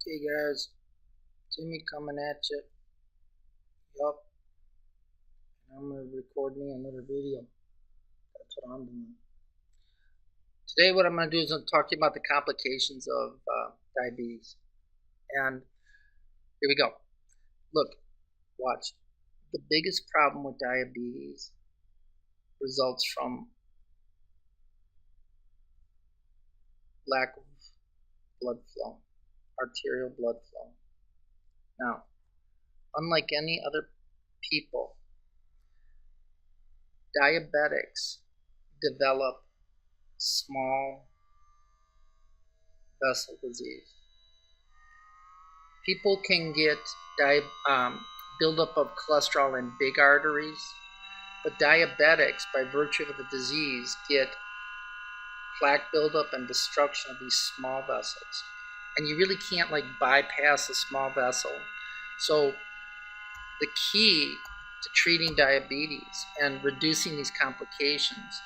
Okay guys, Jimmy coming at you. Yup, and I'm gonna record me another video. That's what I'm doing. Today what I'm gonna do is I'm talk to you about the complications of diabetes. And here we go. Look, watch. The biggest problem with diabetes results from lack of blood flow, arterial blood flow. Now, unlike any other people, diabetics develop small vessel disease. People can get buildup of cholesterol in big arteries, but diabetics, by virtue of the disease, get plaque buildup and destruction of these small vessels. And you really can't bypass a small vessel. So the key to treating diabetes and reducing these complications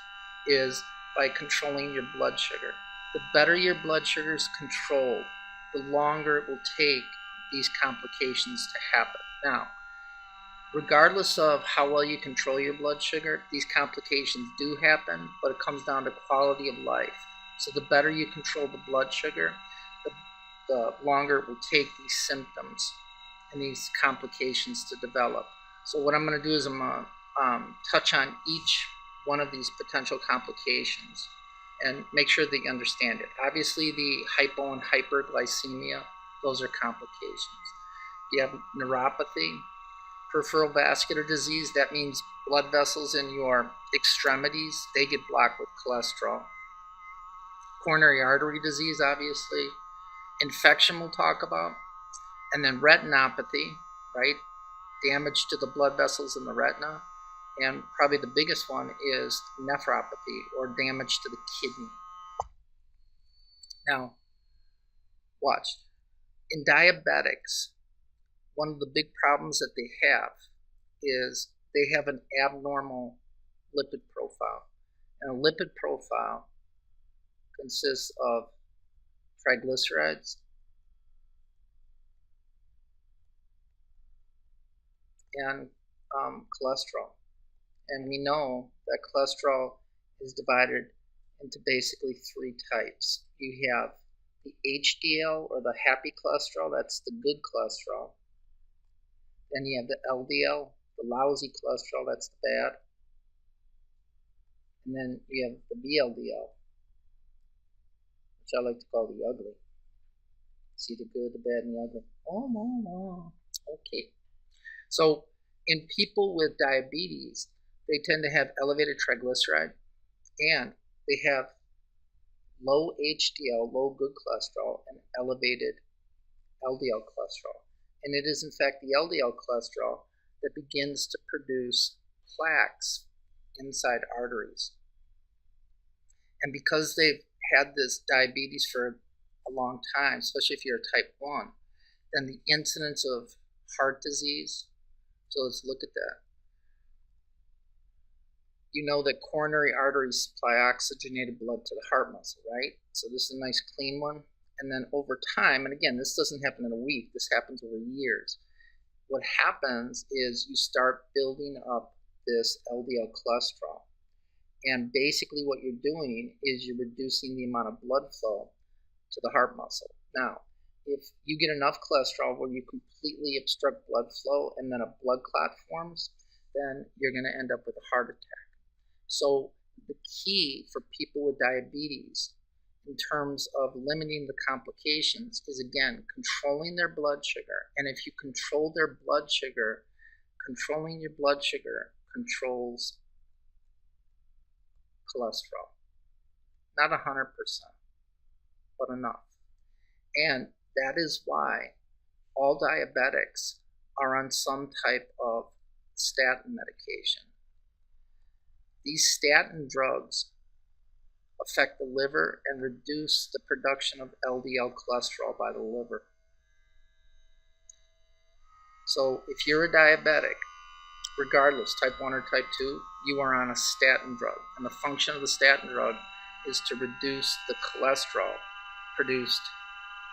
is by controlling your blood sugar. The better your blood sugar is controlled, the longer it will take these complications to happen. Now, regardless of how well you control your blood sugar, these complications do happen, but it comes down to quality of life. So the better you control the blood sugar, the longer it will take these symptoms and these complications to develop. So what I'm going to do is I'm going to touch on each one of these potential complications and make sure that you understand it. Obviously, the hypo and hyperglycemia, those are complications. You have neuropathy, peripheral vascular disease, that means blood vessels in your extremities, they get blocked with cholesterol. Coronary artery disease, obviously. Infection we'll talk about. And then retinopathy, right? Damage to the blood vessels in the retina. And probably the biggest one is nephropathy, or damage to the kidney. Now, watch. In diabetics, one of the big problems that they have is they have an abnormal lipid profile. And a lipid profile consists of triglycerides and cholesterol. And we know that cholesterol is divided into basically three types. You have the HDL, or the happy cholesterol, that's the good cholesterol. Then you have the LDL, the lousy cholesterol, that's the bad. And then you have the VLDL, which I like to call the ugly. See the good, the bad, and the ugly. Oh, no. Okay. So in people with diabetes, they tend to have elevated triglyceride, and they have low HDL, low good cholesterol, and elevated LDL cholesterol. And it is in fact the LDL cholesterol that begins to produce plaques inside arteries. And because they've had this diabetes for a long time, especially if you're type 1, then the incidence of heart disease, so let's look at that. You know that coronary arteries supply oxygenated blood to the heart muscle, right? So this is a nice clean one. And then over time, and again, this doesn't happen in a week, this happens over years. What happens is you start building up this LDL cholesterol. And basically what you're doing is you're reducing the amount of blood flow to the heart muscle. Now, if you get enough cholesterol where you completely obstruct blood flow and then a blood clot forms, then you're going to end up with a heart attack. So the key for people with diabetes in terms of limiting the complications is, again, controlling their blood sugar. And if you control their blood sugar, controlling your blood sugar controls cholesterol. Not 100%, but enough. And that is why all diabetics are on some type of statin medication. These statin drugs affect the liver and reduce the production of LDL cholesterol by the liver. So if you're a diabetic, regardless, type 1 or type 2, you are on a statin drug. And the function of the statin drug is to reduce the cholesterol produced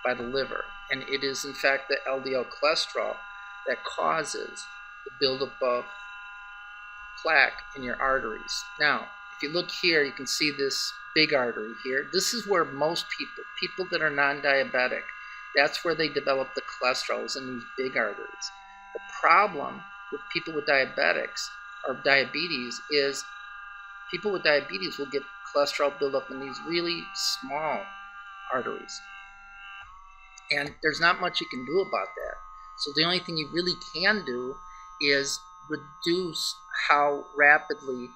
by the liver. And it is, in fact, the LDL cholesterol that causes the buildup of plaque in your arteries. Now, if you look here, you can see this big artery here. This is where most people that are non-diabetic, that's where they develop the cholesterol, is in these big arteries. The problem with people with diabetics or diabetes is people with diabetes will get cholesterol buildup in these really small arteries. And there's not much you can do about that. So the only thing you really can do is reduce how rapidly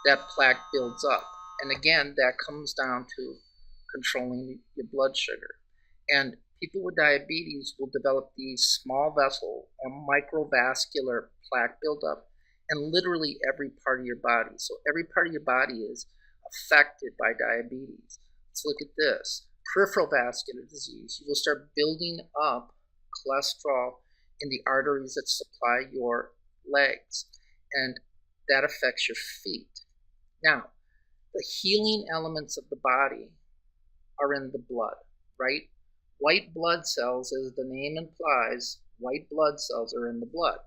that plaque builds up. And again, that comes down to controlling your blood sugar. And people with diabetes will develop these small vessel or microvascular plaque buildup in literally every part of your body. So every part of your body is affected by diabetes. Let's look at this. Peripheral vascular disease. You will start building up cholesterol in the arteries that supply your legs, and that affects your feet. Now, the healing elements of the body are in the blood, right? White blood cells, as the name implies, white blood cells are in the blood.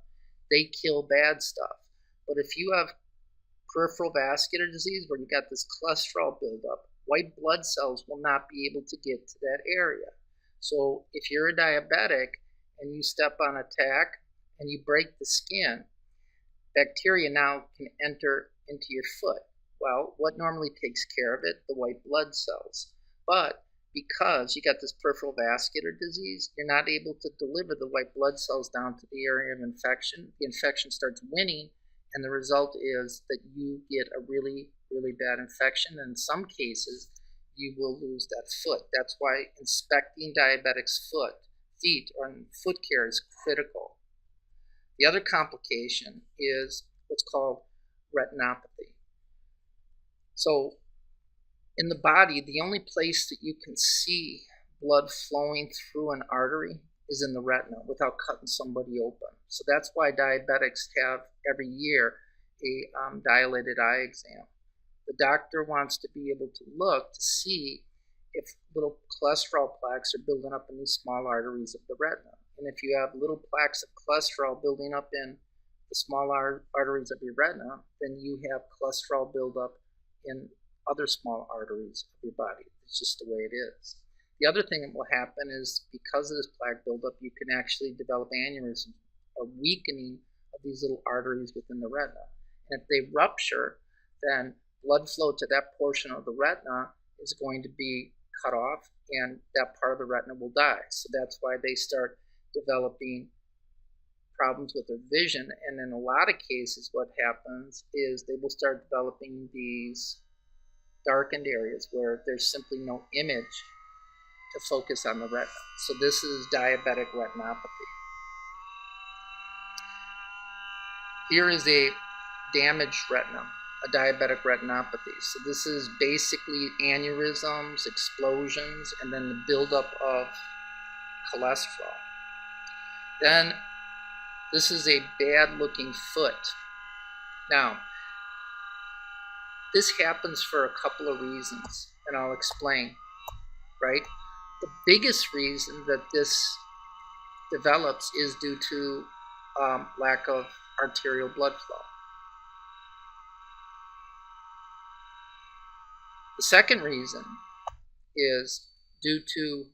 They kill bad stuff. But if you have peripheral vascular disease where you got this cholesterol buildup, white blood cells will not be able to get to that area. So if you're a diabetic and you step on a tack and you break the skin, bacteria now can enter into your foot. Well, what normally takes care of it? The white blood cells. But because you got this peripheral vascular disease, you're not able to deliver the white blood cells down to the area of infection. The infection starts winning, and the result is that you get a really, really bad infection. In some cases, you will lose that foot. That's why inspecting diabetics' feet or foot care is critical. The other complication is what's called retinopathy. So in the body, the only place that you can see blood flowing through an artery is in the retina without cutting somebody open. So that's why diabetics have every year a dilated eye exam. The doctor wants to be able to look to see if little cholesterol plaques are building up in these small arteries of the retina. And if you have little plaques of cholesterol building up in the small arteries of your retina, then you have cholesterol buildup in other small arteries of your body. It's just the way it is. The other thing that will happen is because of this plaque buildup, you can actually develop aneurysms or weakening of these little arteries within the retina. And if they rupture, then blood flow to that portion of the retina is going to be cut off, and that part of the retina will die. So that's why they start developing problems with their vision. And in a lot of cases, what happens is they will start developing these darkened areas where there's simply no image to focus on the retina. So this is diabetic retinopathy. Here is a damaged retina, a diabetic retinopathy. So this is basically aneurysms, explosions, and then the buildup of cholesterol. Then this is a bad looking foot. Now, this happens for a couple of reasons, and I'll explain, right? The biggest reason that this develops is due to lack of arterial blood flow. The second reason is due to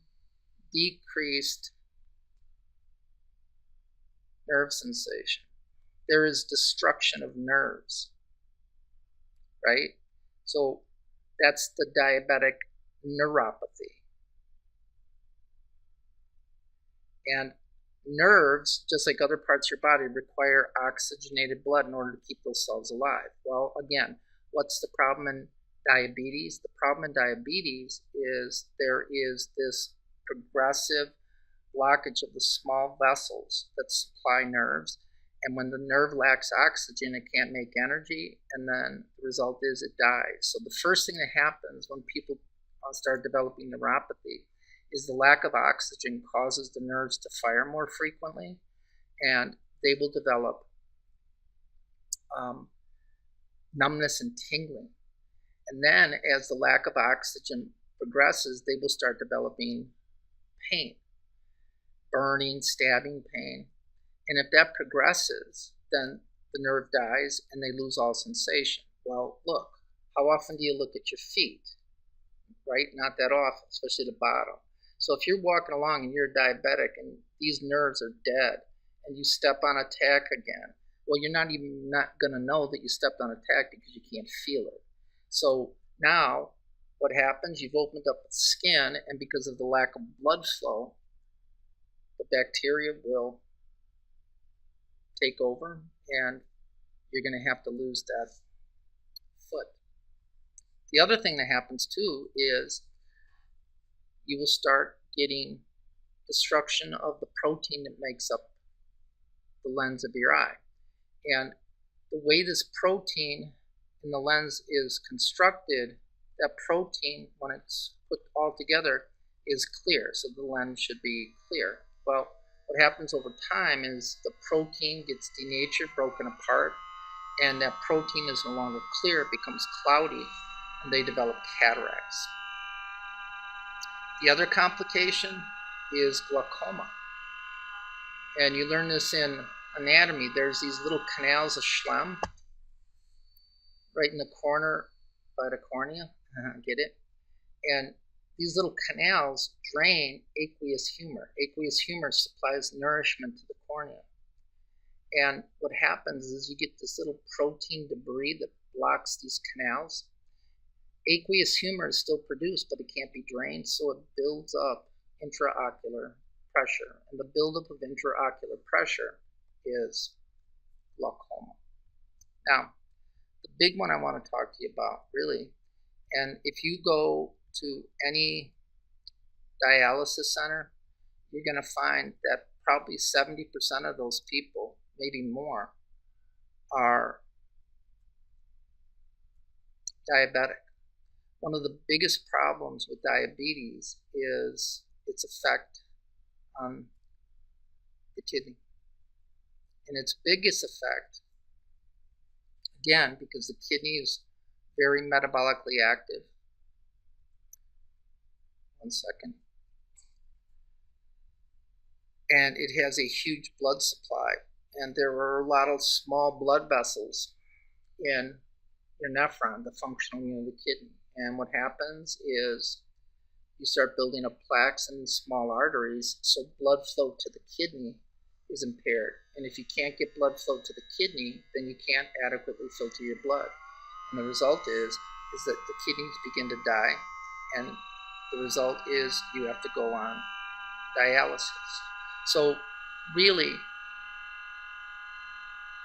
decreased nerve sensation. There is destruction of nerves, right? So that's the diabetic neuropathy. And nerves, just like other parts of your body, require oxygenated blood in order to keep those cells alive. Well, again, what's the problem in diabetes? The problem in diabetes is there is this progressive blockage of the small vessels that supply nerves. And when the nerve lacks oxygen, it can't make energy, and then the result is it dies. So the first thing that happens when people start developing neuropathy is the lack of oxygen causes the nerves to fire more frequently, and they will develop numbness and tingling. And then as the lack of oxygen progresses, they will start developing pain, burning, stabbing pain. And if that progresses, then the nerve dies and they lose all sensation. Well, look, how often do you look at your feet? Right? Not that often, especially the bottom. So if you're walking along and you're diabetic and these nerves are dead and you step on a tack again, well, you're not going to know that you stepped on a tack because you can't feel it. So now what happens? You've opened up the skin, and because of the lack of blood flow, the bacteria will take over and you're going to have to lose that foot. The other thing that happens too is you will start getting destruction of the protein that makes up the lens of your eye. And the way this protein in the lens is constructed, that protein, when it's put all together, is clear. So the lens should be clear. Well, what happens over time is the protein gets denatured, broken apart, and that protein is no longer clear. It becomes cloudy, and they develop cataracts. The other complication is glaucoma. And you learn this in anatomy. There's these little canals of Schlemm right in the corner by the cornea. Get it? And these little canals drain aqueous humor. Aqueous humor supplies nourishment to the cornea. And what happens is you get this little protein debris that blocks these canals. Aqueous humor is still produced, but it can't be drained, so it builds up intraocular pressure. And the buildup of intraocular pressure is glaucoma. Now, the big one I want to talk to you about, really, and if you go to any dialysis center, you're going to find that probably 70% of those people, maybe more, are diabetic. One of the biggest problems with diabetes is its effect on the kidney. And its biggest effect, again, because the kidney is very metabolically active. One second. And it has a huge blood supply. And there are a lot of small blood vessels in your nephron, the functional unit of the kidney. And what happens is you start building up plaques in these small arteries, so blood flow to the kidney is impaired. And if you can't get blood flow to the kidney, then you can't adequately filter your blood. And the result is that the kidneys begin to die, and the result is you have to go on dialysis. So really,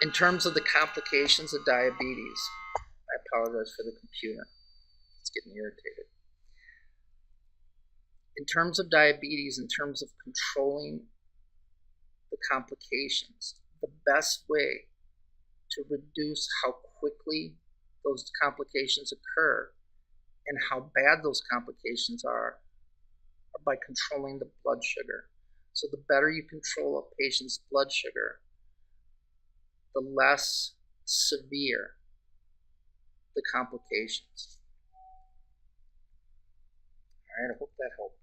in terms of the complications of diabetes, I apologize for the computer. It's getting irritated. In terms of diabetes, in terms of controlling the complications, the best way to reduce how quickly those complications occur and how bad those complications are by controlling the blood sugar. So the better you control a patient's blood sugar, the less severe the complications. All right, I hope that helped.